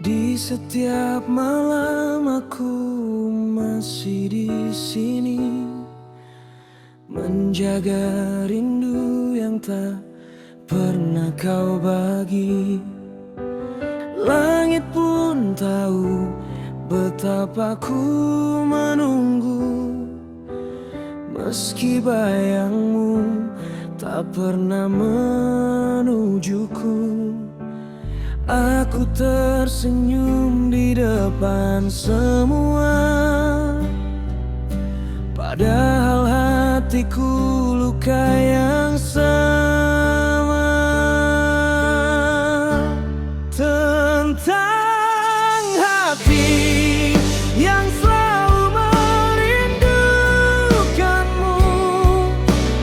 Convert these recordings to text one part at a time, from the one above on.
Di setiap malam aku masih di sini, menjaga rindu yang tak pernah kau bagi. Langit pun tahu betapa ku menunggu, meski bayangmu tak pernah menujuku. Aku tersenyum di depan semua, padahal hatiku luka yang sama. Tentang hati yang selalu merindukanmu,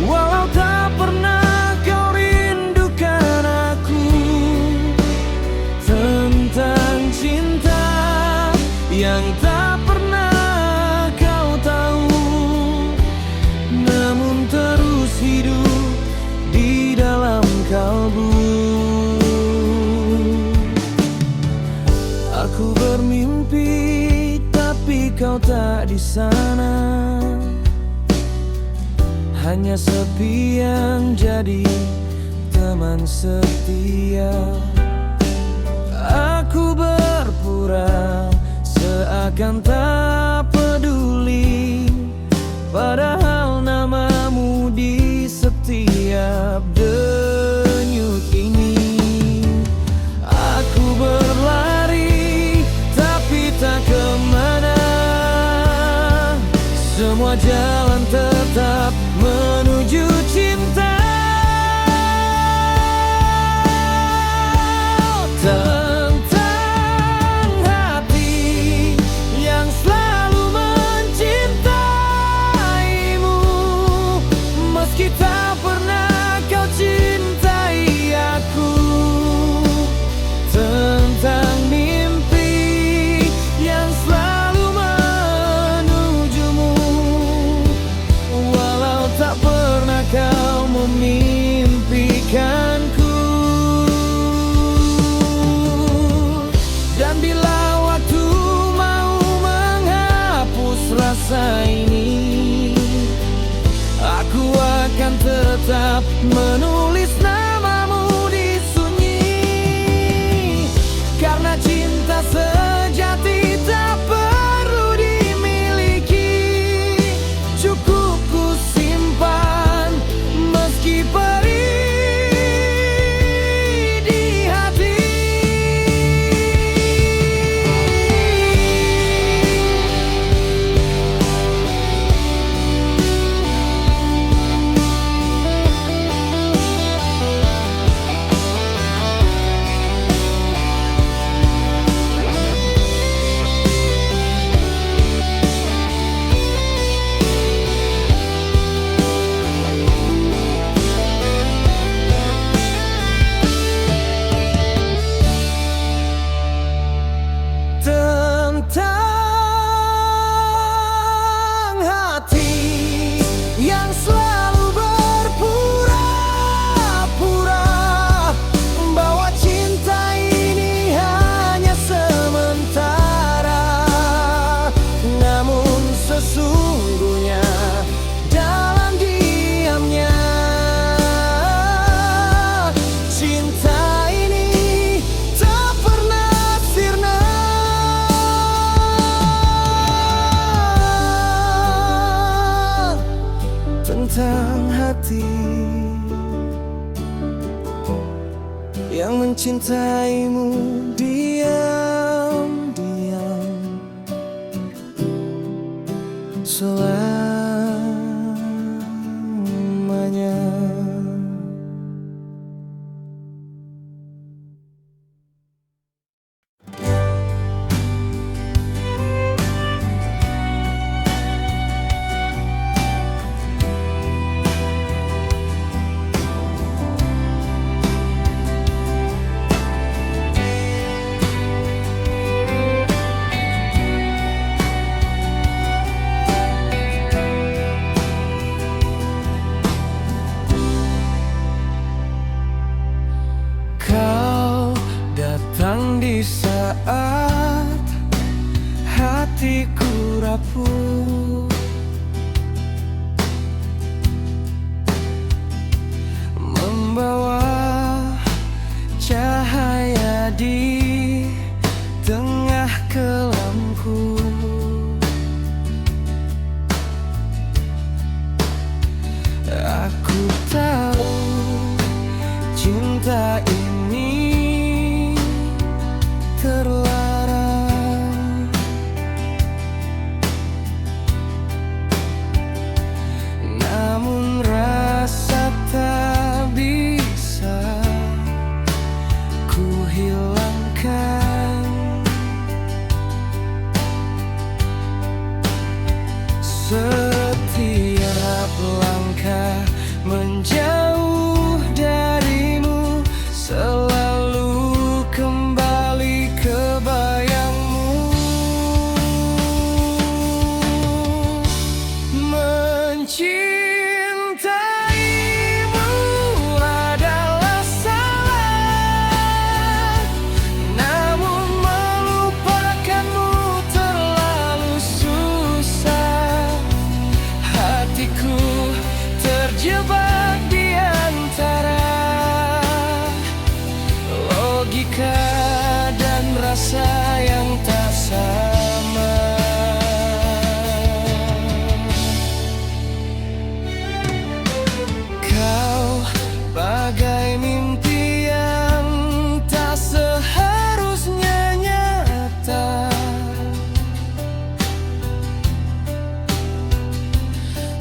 walau tak pernah kau rindukan aku. Tentang cinta yang tak pernah kau tahu, namun terus hidup di dalam kalbu. Aku bermimpi tapi kau tak di sana, hanya sepi yang jadi teman setia. Aku berpura seakan tak peduli, padahal namamu di setiap denyut ini. Aku berlari tapi tak kemana, semua jalan tetap menuju cinta. Tentang hati yang selalu mencintaimu, meski tak pernah kau cintai aku. Tentang mimpi yang selalu menujumu, walau tak pernah kau memimpikanku. Dan bila waktu mau menghapus rasa ini, aku akan tetap menulis namamu di sunyi. Karena cinta sejati tak perlu dimiliki, cukup ku simpan meski perih di hati. Tentang hati yang selalu berpura-pura bahwa cinta ini hanya sementara, namun sesungguhnya dalam diamnya cinta ini tak pernah sirna. Tentang hati yang mencintaimu diam-diam selamanya. di saat hatiku rapuh, membawa cahaya di tengah kelamku. Aku tahu cinta ini terlarang, namun rasa tak bisa ku hilangkan. Setiap langkah menjauh darimu selalu kembali ke bayangmu. Mencintaimu adalah salah, namun melupakanmu terlalu susah. Hatiku terjebak di antara logika dan rasa yang tak sama. Kau bagai mimpi yang tak seharusnya nyata,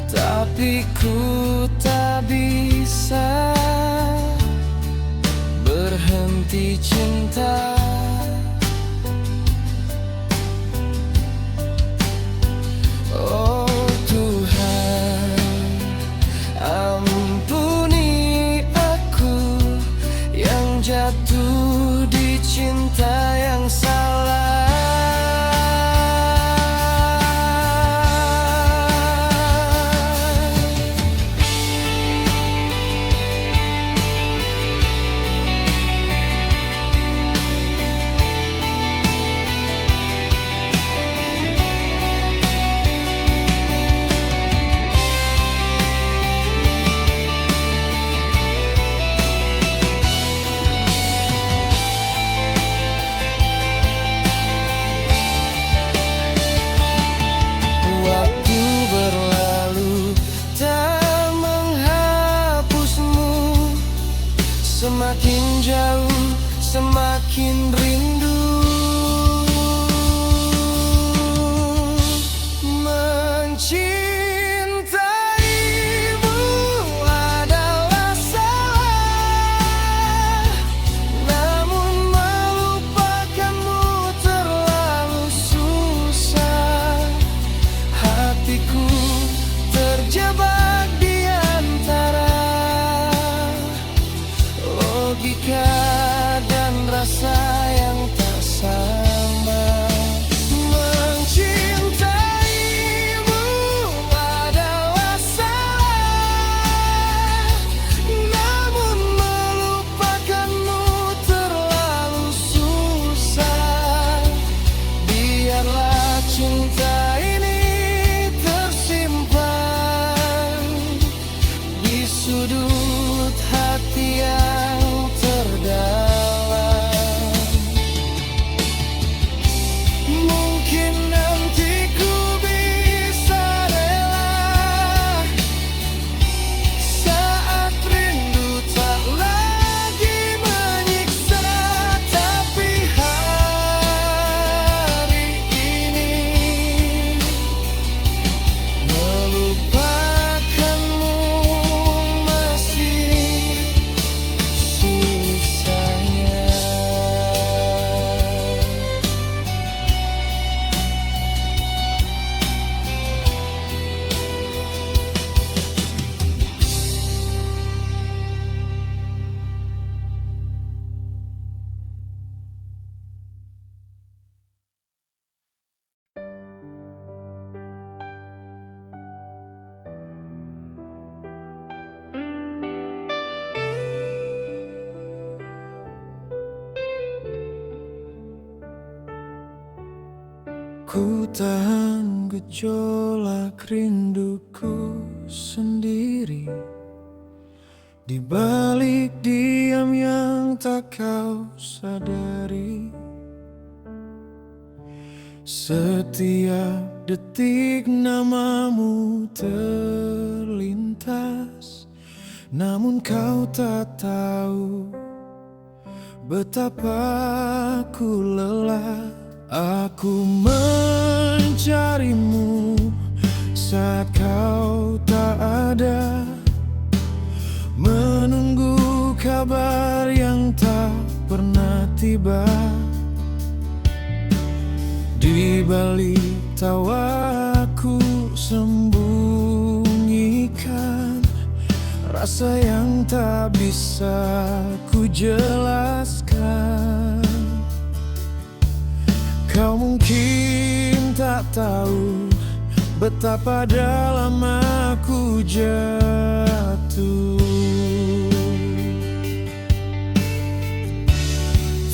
tapi ku tak bisa berhenti cinta. Oh Tuhan, ampuni aku yang jatuh di cinta yang salah. Waktu berlalu tak menghapusmu, semakin jauh semakin rindu. Mencintaimu adalah salah, namun melupakanmu terlalu susah. Hatiku terjebak di antara logika dan rasa Ku tahan gejolak rinduku sendiri di balik diam yang tak kau sadari. Setiap detik namamu terlintas, namun kau tak tahu betapa ku lelah. Aku mencarimu saat kau tak ada, menunggu kabar yang tak pernah tiba. Di balik tawaku sembunyikan rasa yang tak bisa ku jelaskan. Kau mungkin tak tahu betapa dalam aku jatuh.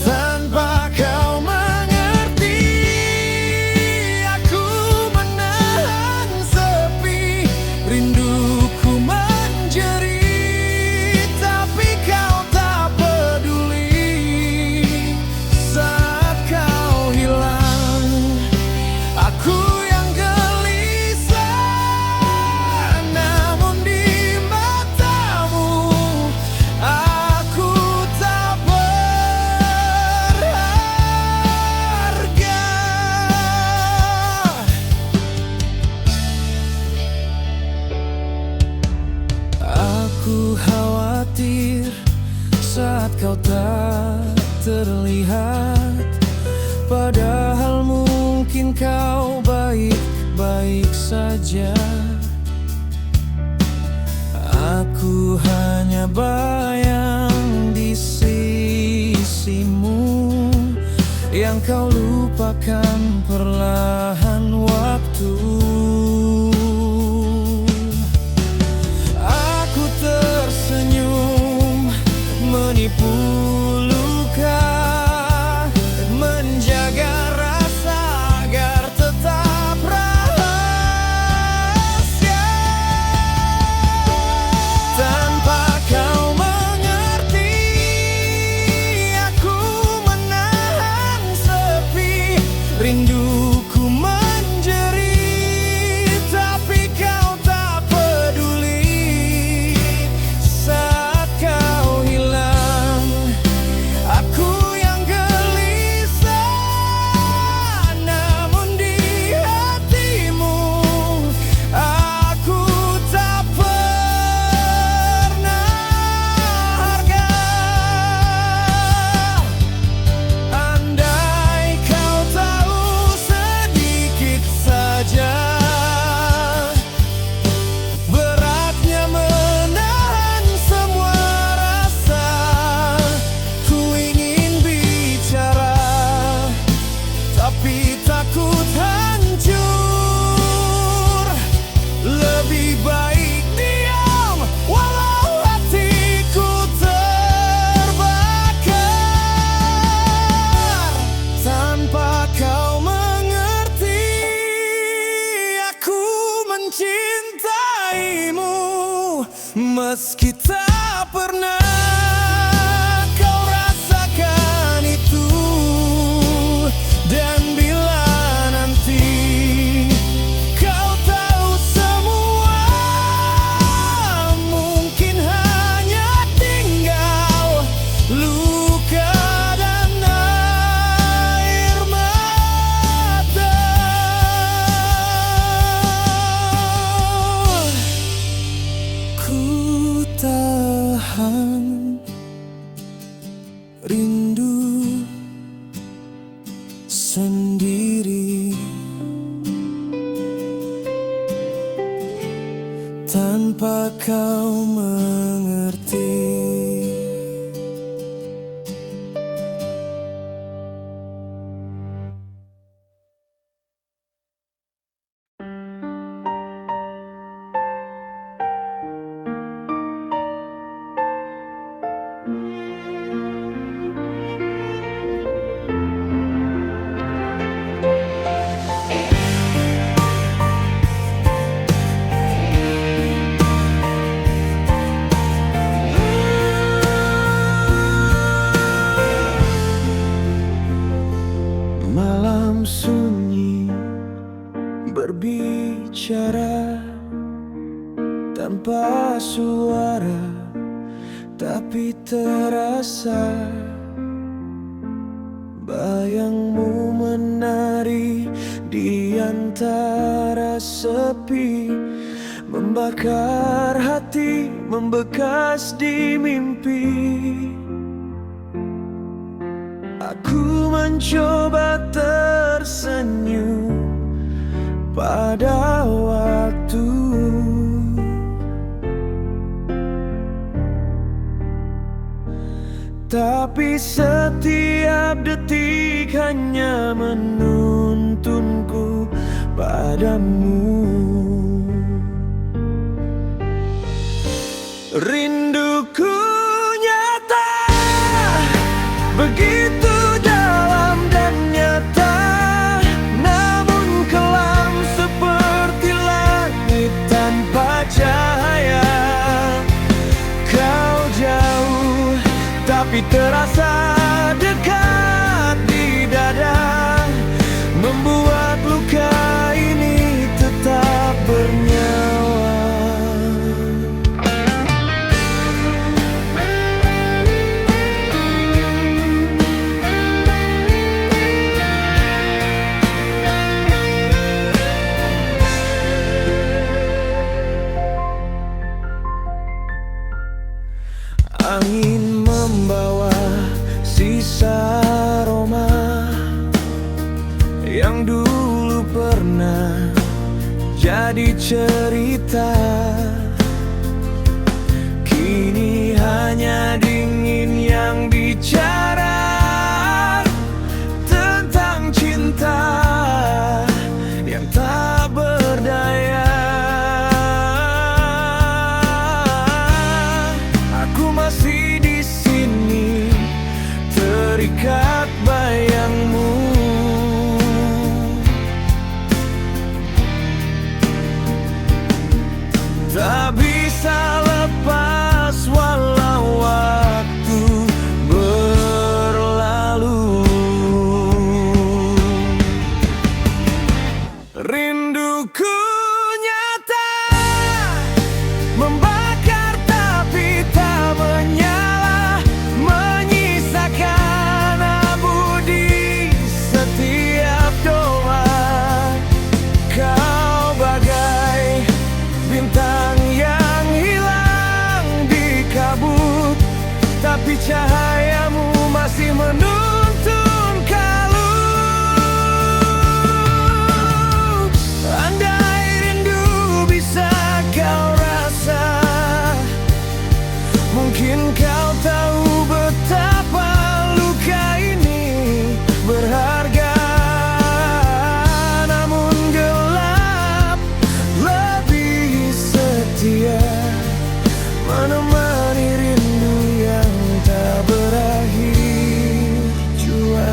Tanpa kau mengerti, aku menahan sepi, rinduku menjerit, tapi kau tak peduli. Saat kau hilang, aku yang gelisah, namun di matamu aku tak berharga. Aku khawatir saat kau tak terlihat, padahal mungkin kau baik-baik saja. Aku hanya bayang di sisimu yang kau lupakan perlahan waktu. Aku tersenyum menipu luka, menjaga rasa agar tetap rahasia. Tanpa kau mengerti, aku menahan sepi, rinduku menjerit, tapi kau tak peduli. Saat kau hilang, aku yang gelisah, namun di hatimu aku tak pernah harga. Andai kau tahu sedikit saja beratnya menahan semua rasa, ku ingin bicara tapi takut hancur. Lebih baik diam walau hatiku terbakar. Tanpa kau mengerti, aku mencintaimu meski tak pernah kau rasakan itu. Dan bila nanti kau tahu semua, mungkin hanya tinggal luka dan air mata. Ku tahan rindu sendiri tanpa kau mengerti. Malam sunyi berbicara tanpa suara, tapi terasa bayangmu menari di antara sepi, membakar hati, membekas di mimpi. Aku mencoba tersenyum pada waktu, tapi setiap detik hanya menuntunku padamu. Rinduku nyata, begitu dalam dan nyata, namun kelam seperti langit tanpa cahaya. Kau jauh tapi terasa dekat di dada, membuat luka ini tetap bernyawa. Angin membawa sisa aroma yang dulu pernah jadi cerita, kini hanya dingin yang bicara tentang cinta yang tak berdaya. Aku masih di sini, terikat bayangmu, tak bisa lepas walau waktu berlalu. Rinduku nyata, membakar tapi tak menyala, menyisakan abu di setiap doa. Kau bagai bintang yang hilang di kabut, tapi cahayamu masih menuntun kalung. Andai rindu bisa kau rasa, mungkin kau tahu betapa luka ini berharga. Namun gelap lebih setia, menemani rindu yang tak berakhir jua.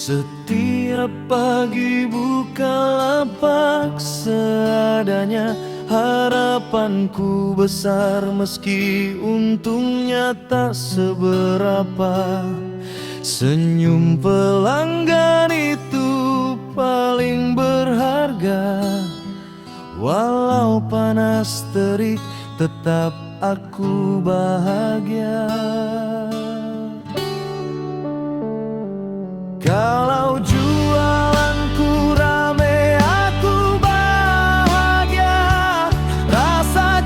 Setiap pagi buka lapak seadanya, harapanku besar meski untungnya tak seberapa. Senyum pelanggan itu paling berharga, walau panas terik tetap aku bahagia. Kalau jualanku rame aku bahagia, rasa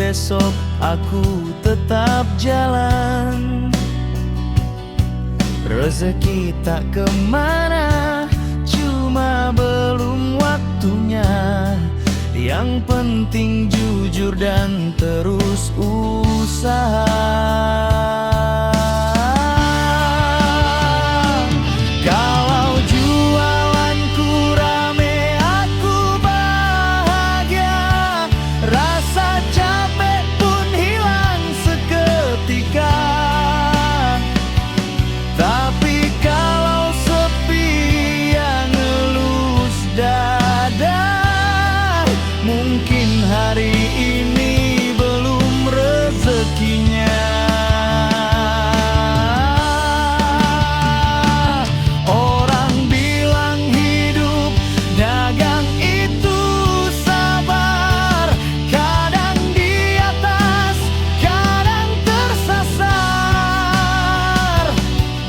besok aku tetap jalan. Rezeki tak kemana, cuma belum waktunya. Yang penting jujur dan terus usaha. Kalau jualanku rame, aku bahagia. Rasa capek pun hilang seketika. Tapi kalau sepi yang ngelus dada, mungkin hari ini belum rezekinya. Orang bilang hidup dagang itu sabar, kadang di atas, kadang tersasar.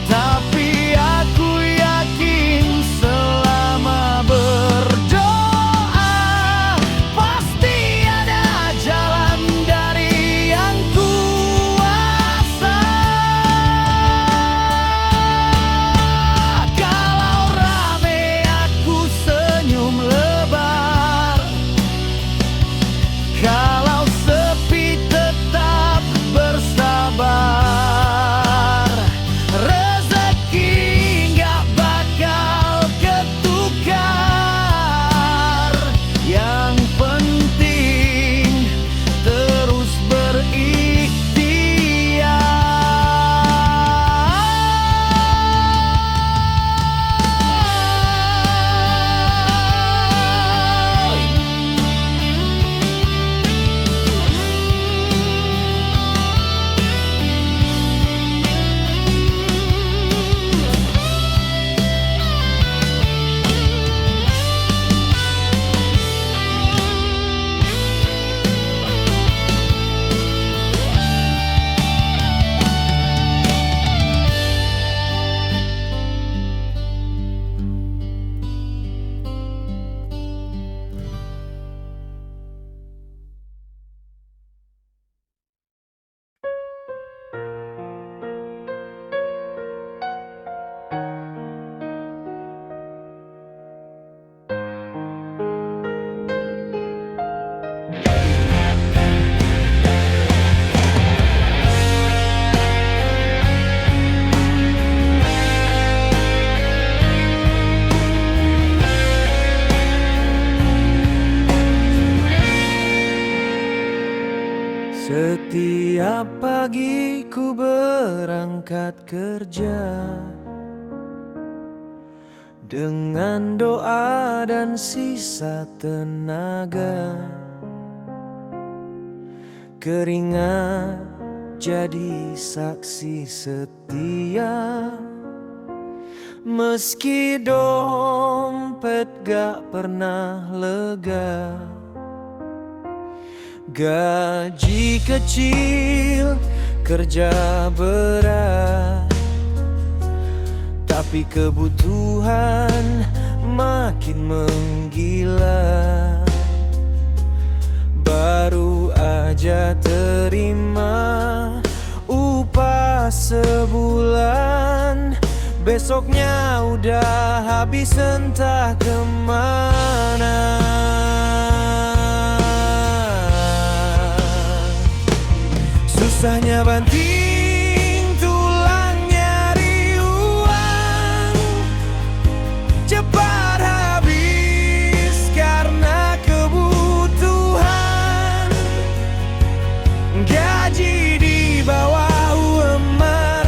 Tapi aku yakin selama berdoa pasti ada jalan dari yang kuasa. Kalau rame aku senyum lebar, kalau sepi tetap bersabar. Rezeki nggak bakal ketukar. Yang penting terus berikhtiar. Setiap pagi ku berangkat kerja dengan doa dan sisa tenaga. Keringat jadi saksi setia, meski dompet gak pernah lega. Gaji kecil, kerja berat, tapi kebutuhan makin menggila. Baru aja terima upah sebulan, besoknya udah habis entah kemana. Susahnya banting tulang nyari uang, cepat habis karena kebutuhan. Gaji di bawah UMR,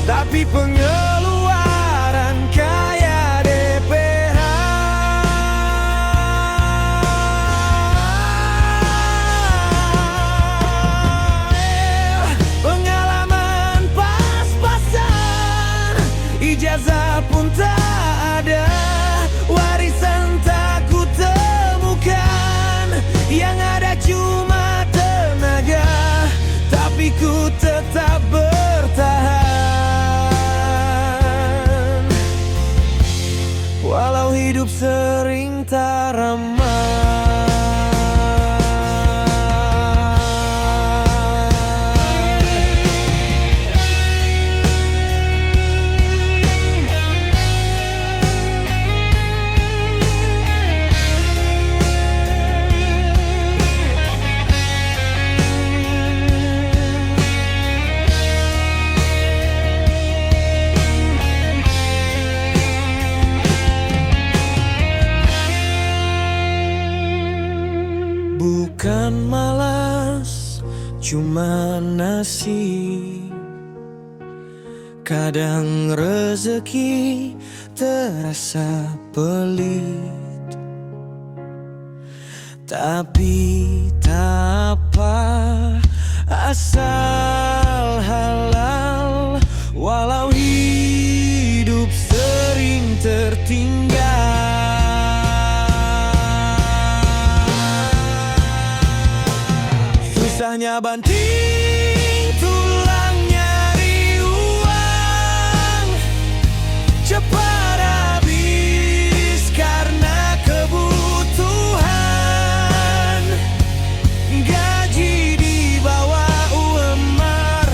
tapi pengeluaran kayak DPH. Pengalaman pas-pasan, ijazah pun tak ada, warisan tak ku temukan. Yang ada cuma tenaga, tapi ku tetap bertahan. Walau hidup sering tak ramah. bukan malas, cuma nasib. Kadang rezeki terasa pelit, tapi tak apa, asal halal. Walau hidup sering tertinggal, susahnya banting tulang nyari uang, cepat habis karena kebutuhan. Gaji di bawah UMR,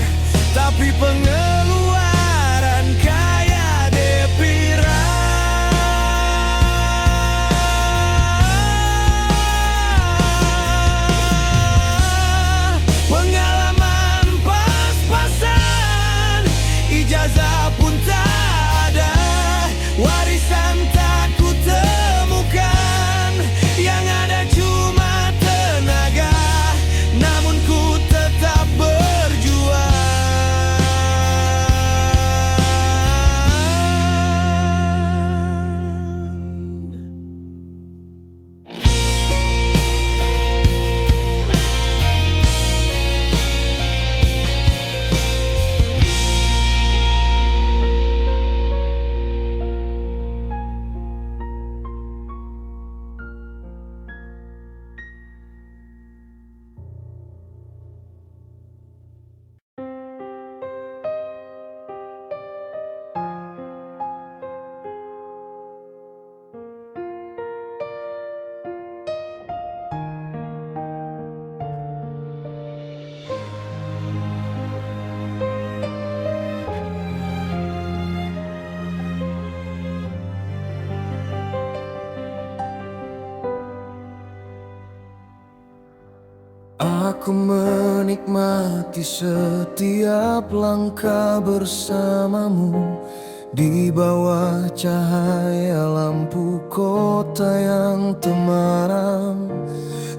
tapi pengeluaran kayak Depira. Pengalaman pas-pasan, ijazah pun tak ada, warisan tak ku temukan, yang ada cuma tenaga, namun ku tetap berjuang. Aku menikmati setiap langkah bersamamu di bawah cahaya lampu kota yang temaram.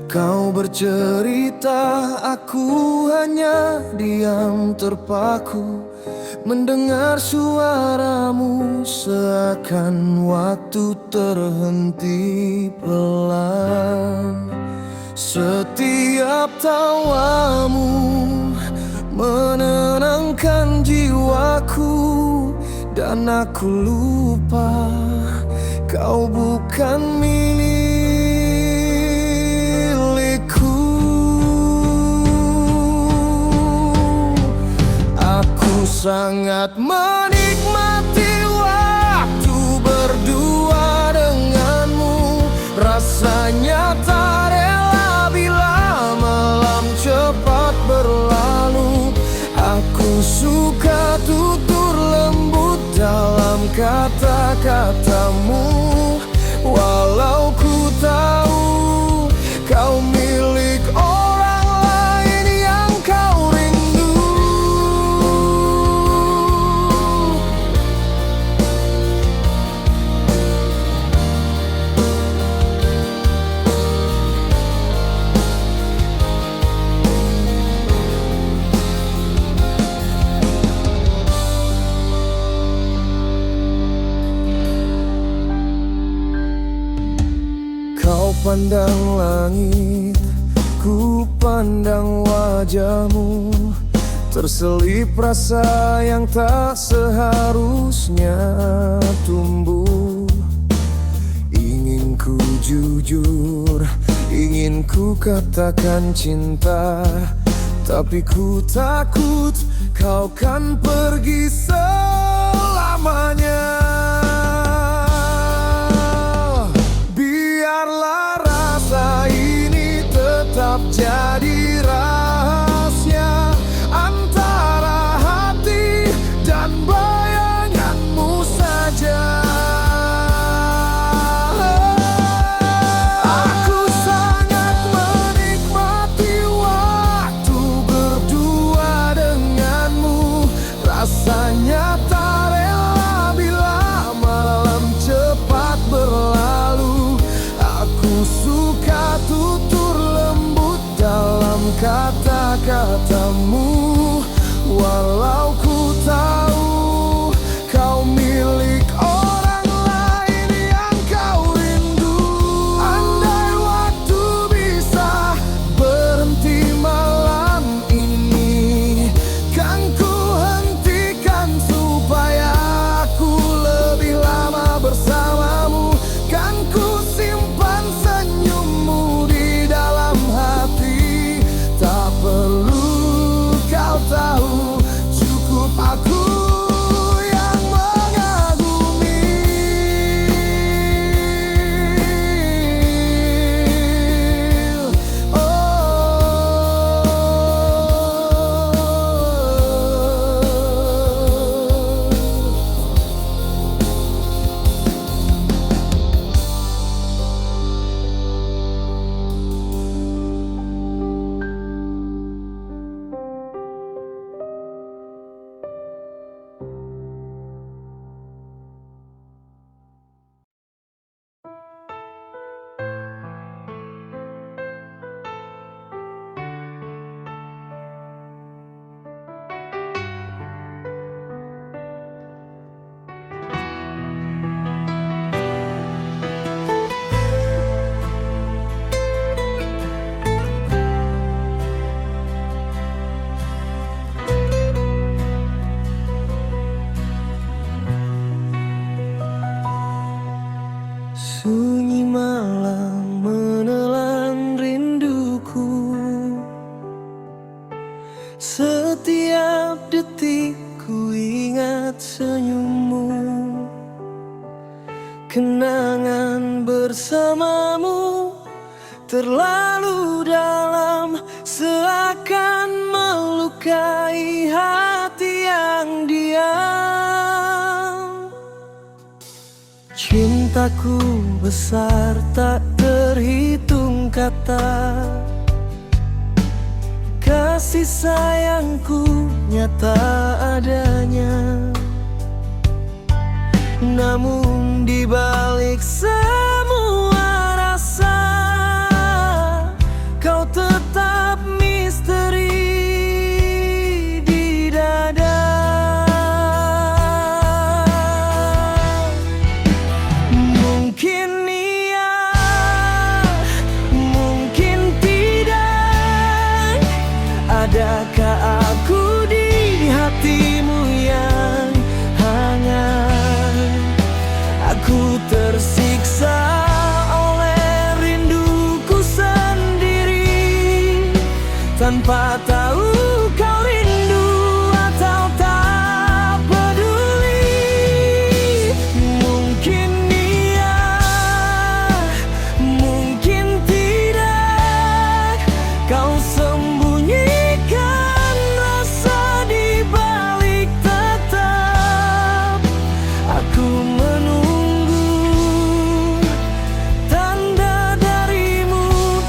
Kau bercerita, aku hanya diam terpaku, mendengar suaramu seakan waktu terhenti pelan. Setiap tawamu menenangkan jiwaku, dan aku lupa kau bukan milikku. Aku sangat menikmati waktu berdua denganmu, rasanya tak rela bila malam cepat berlalu. Aku suka tutur lembut dalam kata-katamu, walau ku tahu kau milik orang lain yang kau rindu. Kau pandang langit, ku pandang wajahmu, terselip rasa yang tak seharusnya tumbuh. Ingin ku jujur, ingin ku katakan cinta, tapi ku takut kau kan pergi selamanya. Biarlah rasa ini tetap jadi rahasia antara hati dan bayanganmu saja. Aku sangat menikmati waktu berdua denganmu, rasanya tak rela Sunyi malam menelan rinduku. Setiap detik ku ingat senyummu. Kenangan bersamamu terlalu dalam, seakan melukai hati yang diam. Cintaku besar tak terhitung kata, kasih sayangku nyata adanya. Namun di balik semua rasa, kau tetap misteri di dada. Mungkin iya, mungkin tidak. Adakah aku di hatimu yang hangat? Aku tersiksa oleh rinduku sendiri, tanpa tahu kau rindu atau tak peduli. Mungkin iya, mungkin tidak. Kau sembunyikan rasa di balik tetap aku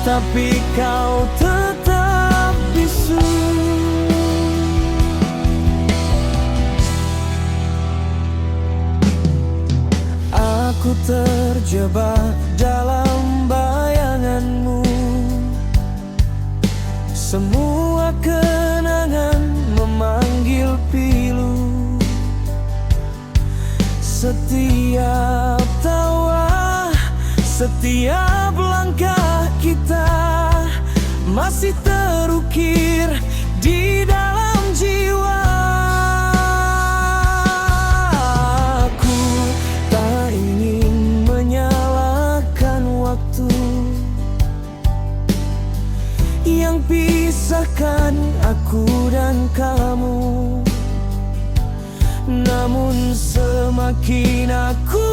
tapi kau tetap bisu. Aku terjebak dalam bayanganmu. Semua kenangan memanggil pilu. Setiap tawa, setiap langkah kita masih terukir di dalam jiwa. Aku tak ingin menyalahkan waktu yang pisahkan aku dan kamu. Namun semakin aku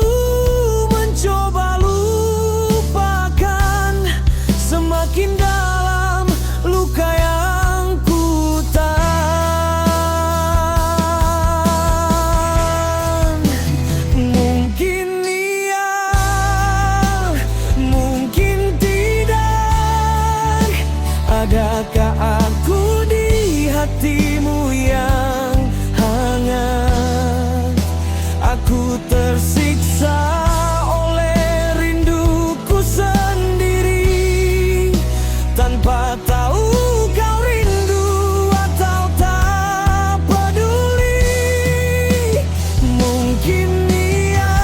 mencoba lupakan, semakin dalam luka yang ku tahan. Mungkin iya, mungkin tidak. Adakah aku di hatimu yang hangat? Aku tersiksa oleh rinduku sendiri, tanpa tahu kau rindu atau tak peduli. Mungkin iya,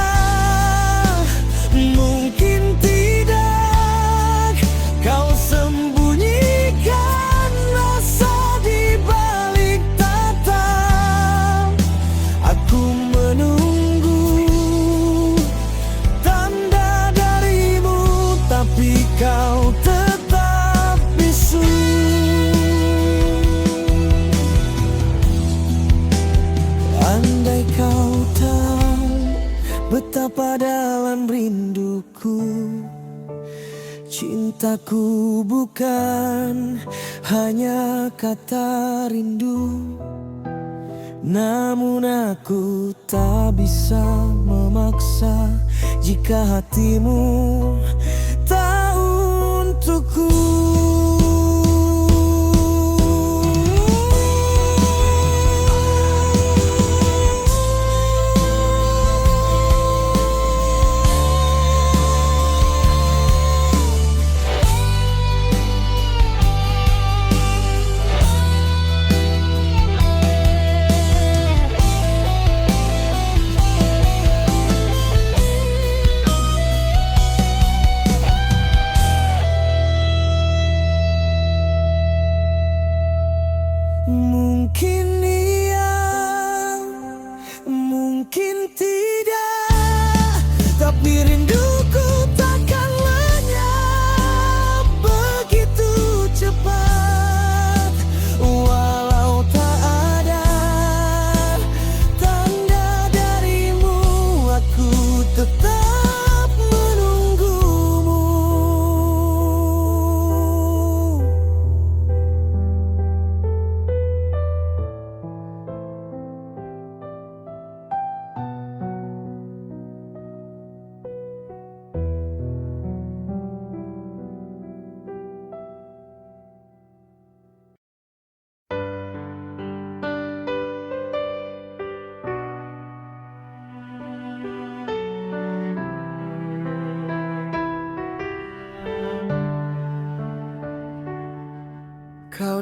mungkin tidak. Kau sembunyikan rasa di balik tatap aku menunggu tanda darimu, tapi kau tetap bisu. Andai kau tahu betapa dalam rinduku, cintaku bukan hanya kata rindu. Namun aku tak bisa memaksa jika hatimu tak untukku.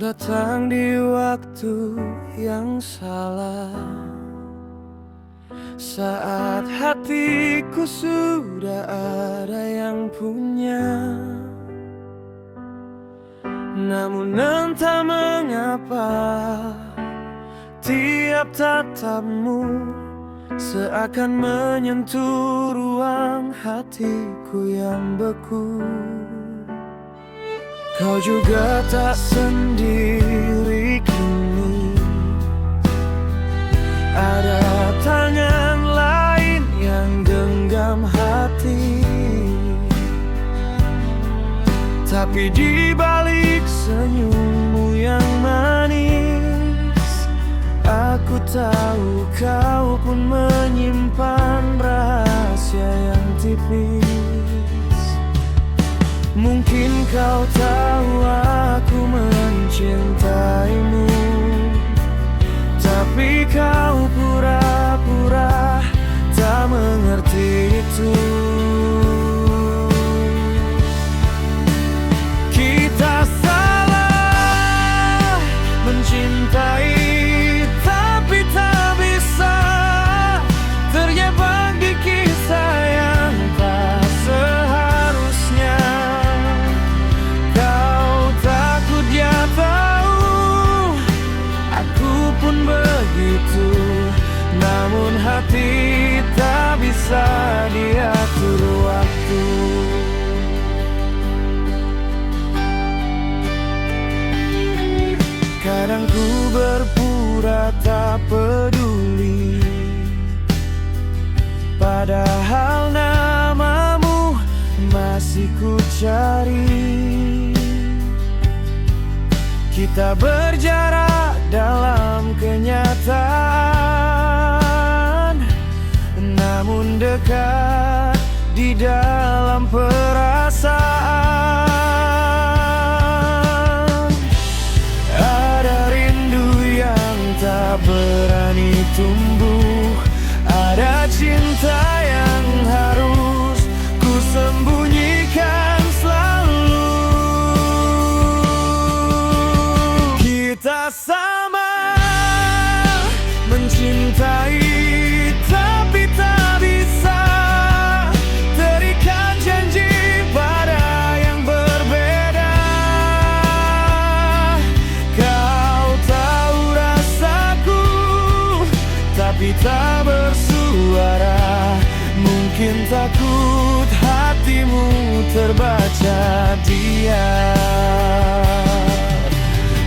datang di waktu yang salah, saat hatiku sudah ada yang punya. Namun entah mengapa tiap tatapmu seakan menyentuh ruang hatiku yang beku. Kau juga tak sendiri kini, ada tangan lain yang genggam hati. Tapi di balik senyummu yang manis, aku tahu kau pun menyimpan rahasia yang tipis. Mungkin kau tahu aku mencintaimu, tapi kau pura-pura tak mengerti itu. Kita salah mencintai, tapi tak bisa terjebak di kisah yang tak seharusnya. Kau takut dia tahu, aku pun begitu. Namun hati tak bisa diatur waktu. Kadang ku berpura tak peduli, padahal namamu masih ku cari. Kita berjarak dalam kenyataan, namun dekat di dalam perasaan. Ada rindu yang tak berani tumbuh, ada cinta yang harus ku sembunyikan selalu. Kita sama mencintai, tapi tak bisa terikat janji pada yang berbeda. Kau tahu rasaku, tapi tak bersuara. Mungkin takut hatimu terbaca diam.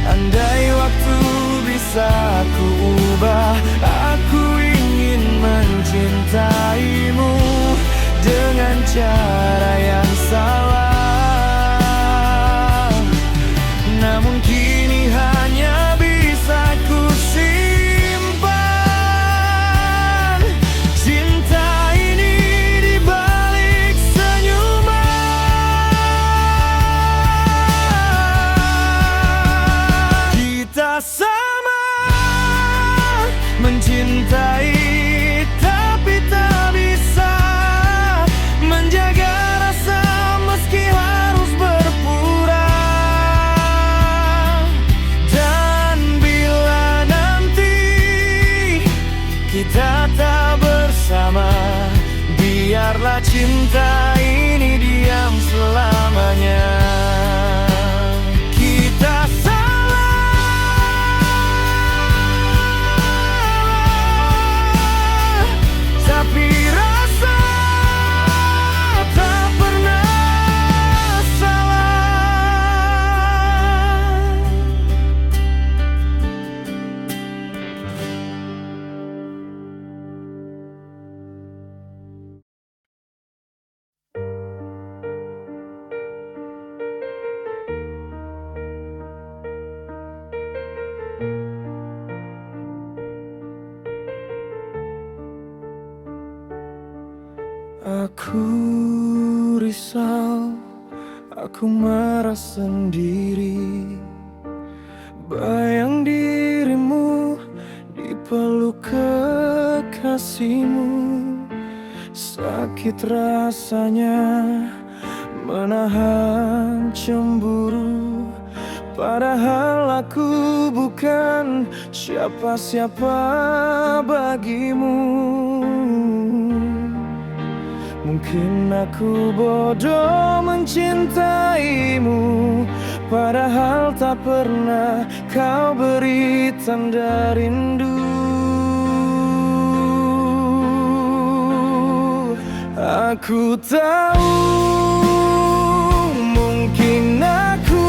Andai waktu bisa ku ubah, aku ingin mencintaimu dengan cara yang salah. Namun kini hanya bisa ku simpan cinta ini di balik senyuman. Kita sama mencintai, tapi tak bisa menjaga rasa meski harus berpura. Dan bila nanti kita tak bersama, biarlah cinta ini diam selamanya. Kita salah, tapi rasa tak pernah salah. Aku risau, aku marah sendiri. Bayang dirimu dipeluk kekasihmu. Sakit rasanya menahan cemburu, Padahal aku bukan siapa-siapa bagimu. Mungkin aku bodoh mencintaimu, padahal tak pernah kau beri tanda rindu. Aku tahu mungkin aku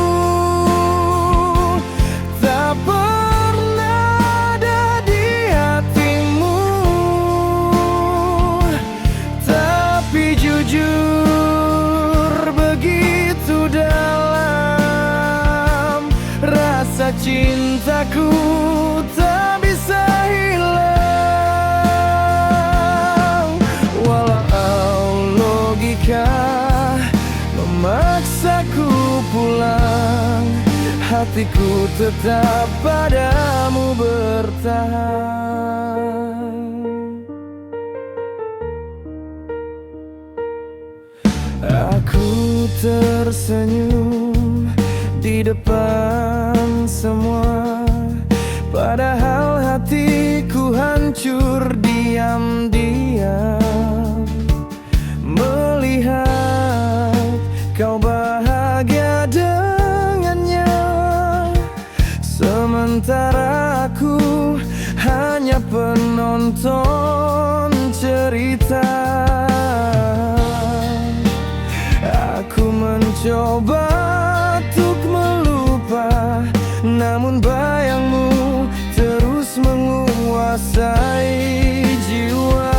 tak pernah ada di hatimu, tapi jujur begitu dalam rasa cintaku tak bisa hilang. Walau logika memaksaku pulang, hatiku tetap padamu bertahan. Aku tersenyum di depan semua, padahal hatiku hancur diam-diam melihat kau bahagia dengannya, sementara aku hanya penonton cerita. Aku mencoba untuk melupa, namun bayangmu terus menguasai jiwa.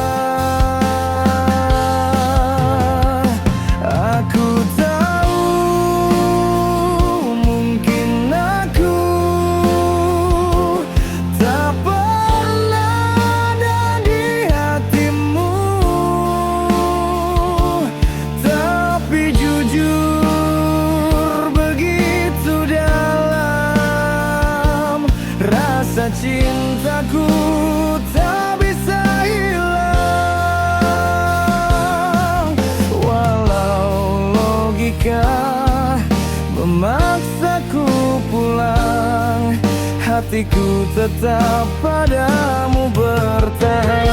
Aku tahu mungkin aku tak pernah ada di hatimu, tapi jujur begitu dalam rasa cintaku tak bisa hilang. Walau logika memaksaku pulang, hatiku tetap padamu bertahan.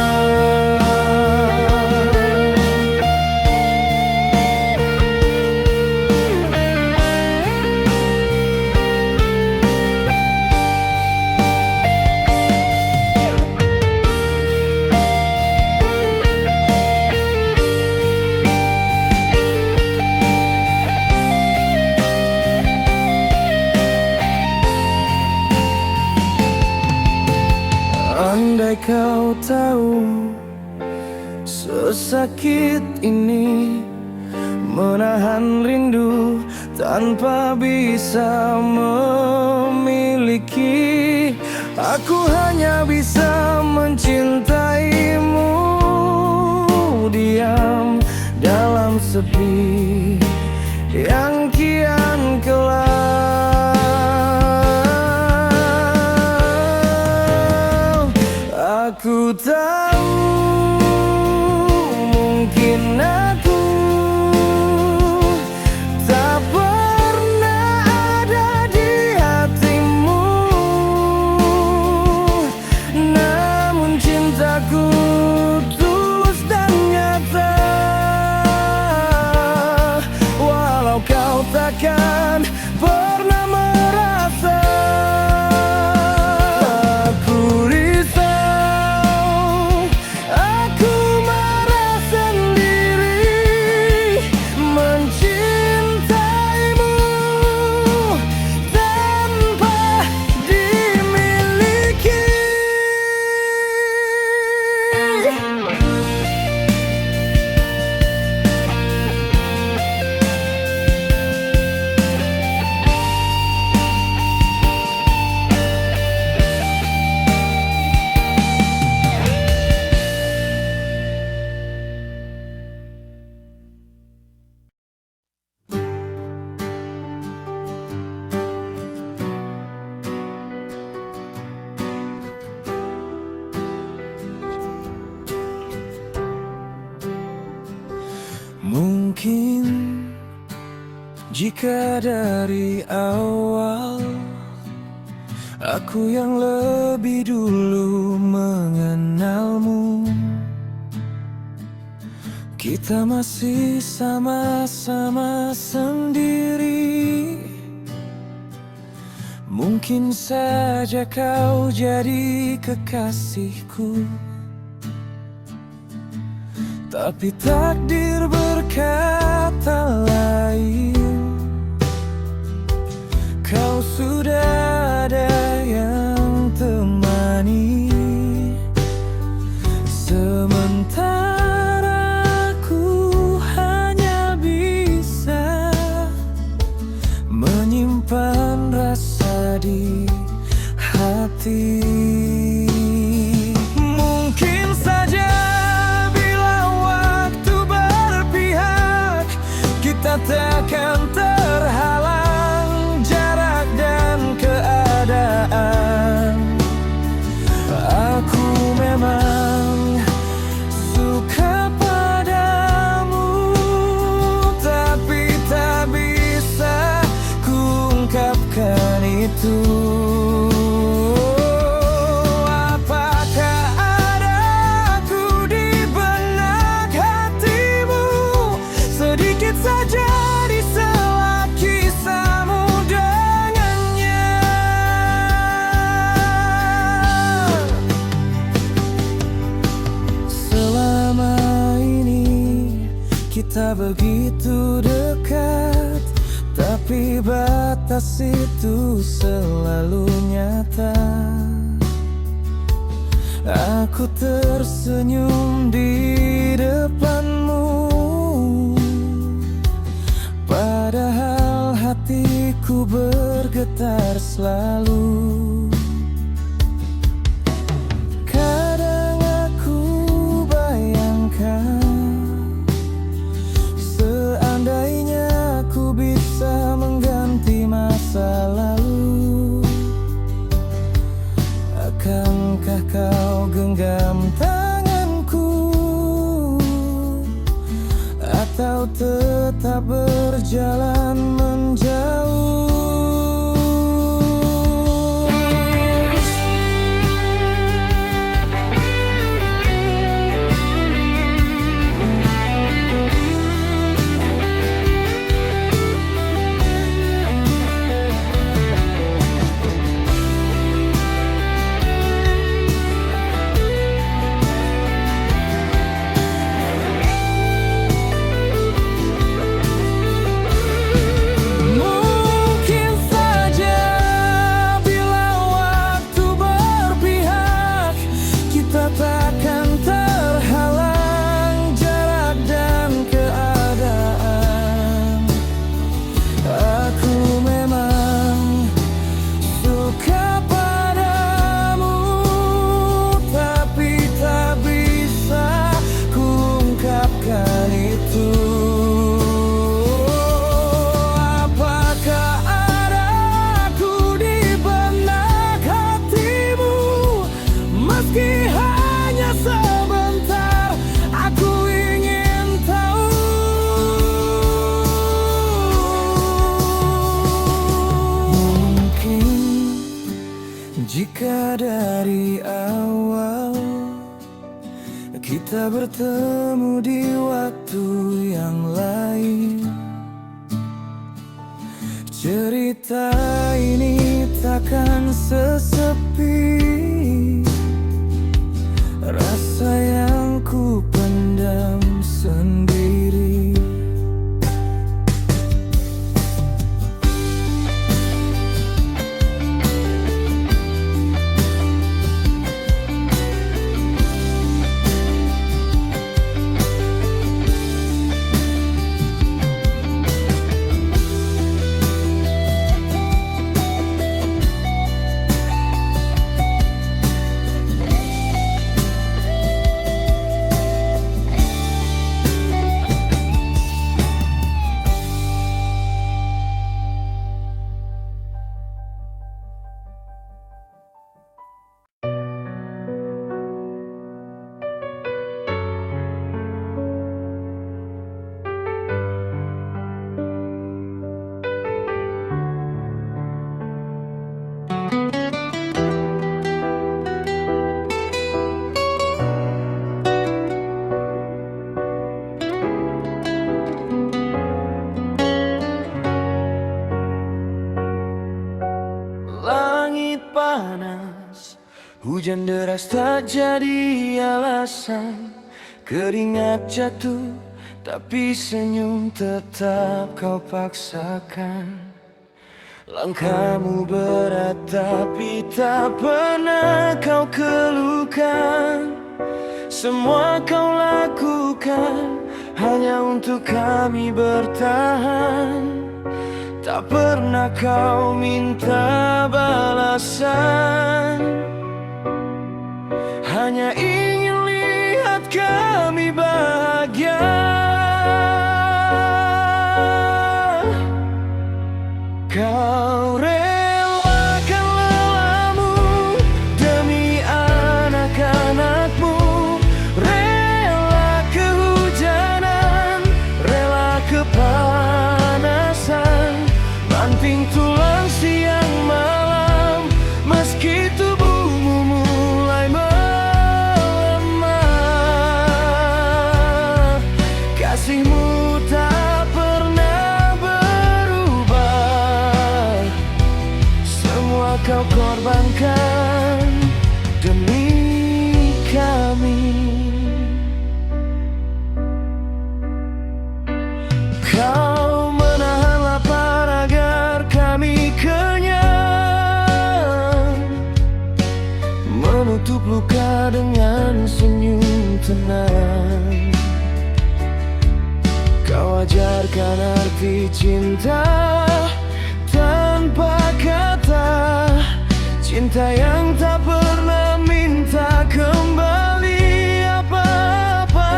Andai kau tahu sesakit ini menahan rindu tanpa bisa memiliki, aku hanya bisa mencintaimu diam dalam sepi yang kian kelam. Aku tahu mungkin aku tak pernah ada di hatimu, namun cintaku tulus dan nyata. Walau kau takkan pernah merasa, mungkin Jika dari awal aku yang lebih dulu mengenalmu, kita masih sama-sama sendiri. Mungkin saja kau jadi kekasihku, tapi takdir berkata lain. Kau sudah ada yang temani, sementara aku hanya bisa menyimpan rasa di hati. Mungkin saja bila waktu berpihak, kita takkan terhalang jarak dan keadaan. Aku memang suka padamu, tapi tak bisa kuungkapkan itu. Apakah ada aku di benak hatimu? Sedikit saja di sela kisahmu dengannya. Selama ini kita begitu dekat, tapi batas itu selalu nyata. Aku tersenyum di depanmu, padahal hatiku bergetar selalu. Kadang aku bayangkan, seandainya aku bisa mengganti masa lalu, akankah kau genggam tanganku, atau tetap berjalan menjauh? Hujan deras tak jadi alasan, keringat jatuh tapi senyum tetap kau paksakan. Langkahmu berat tapi tak pernah kau keluhkan. Semua kau lakukan hanya untuk kami bertahan. Tak pernah kau minta balasan, hanya ingin lihat kami bahagia. Kau relakan lelahmu demi anak-anakmu, rela kehujanan, rela kepanasan, banting tulang siang malam, meski tubuhmu mulai melemah. Kasihmu tak pernah berubah, semua kau korbankan demi kami. Kau menahan lapar agar kami kenyang, menutup luka dengan senyum tenang. Kau ajarkan arti cinta tanpa kata, cinta yang tak pernah minta kembali apa-apa.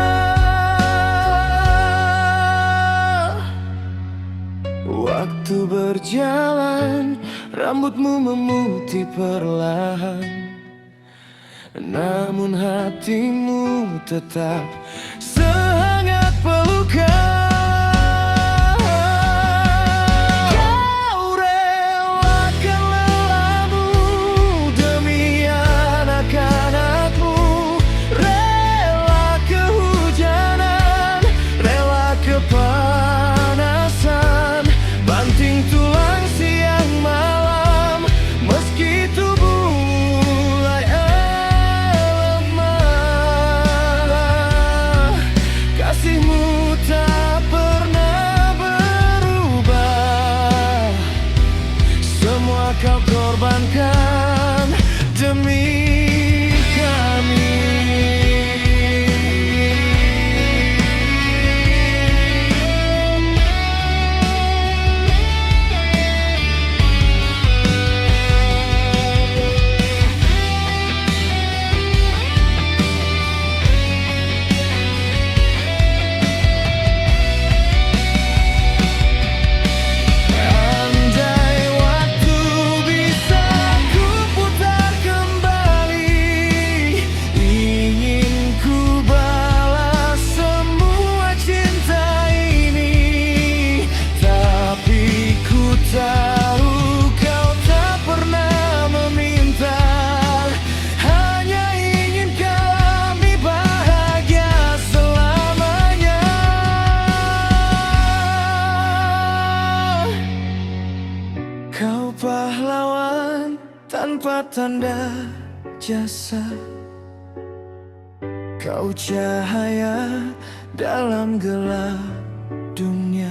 Waktu berjalan, rambutmu memutih perlahan, namun hatimu tetap sehangat pelukan. Kau relakan lelahmu demi anak-anakmu, rela kehujanan, rela kepanasan, banting tulang siang malam, meski tubuh mulai lemah. Kasihmu tak pernah berubah, semua kau korbankan demi kami. Andai waktu bisa ku putar kembali, ingin ku balas semua cinta ini. Tapi ku tahu kau tak pernah meminta, hanya ingin kami bahagia selamanya. Kau pahlawan tanpa tanda jasa, kau cahaya dalam gelap dunia.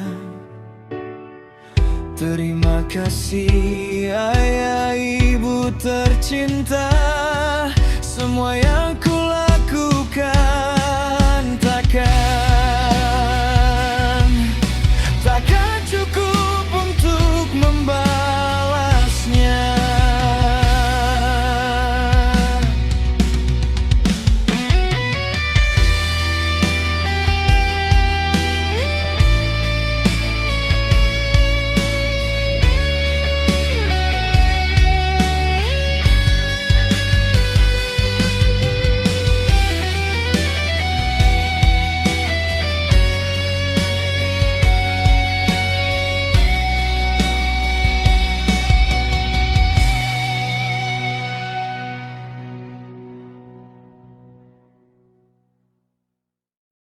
Terima kasih ayah ibu tercinta, semua yang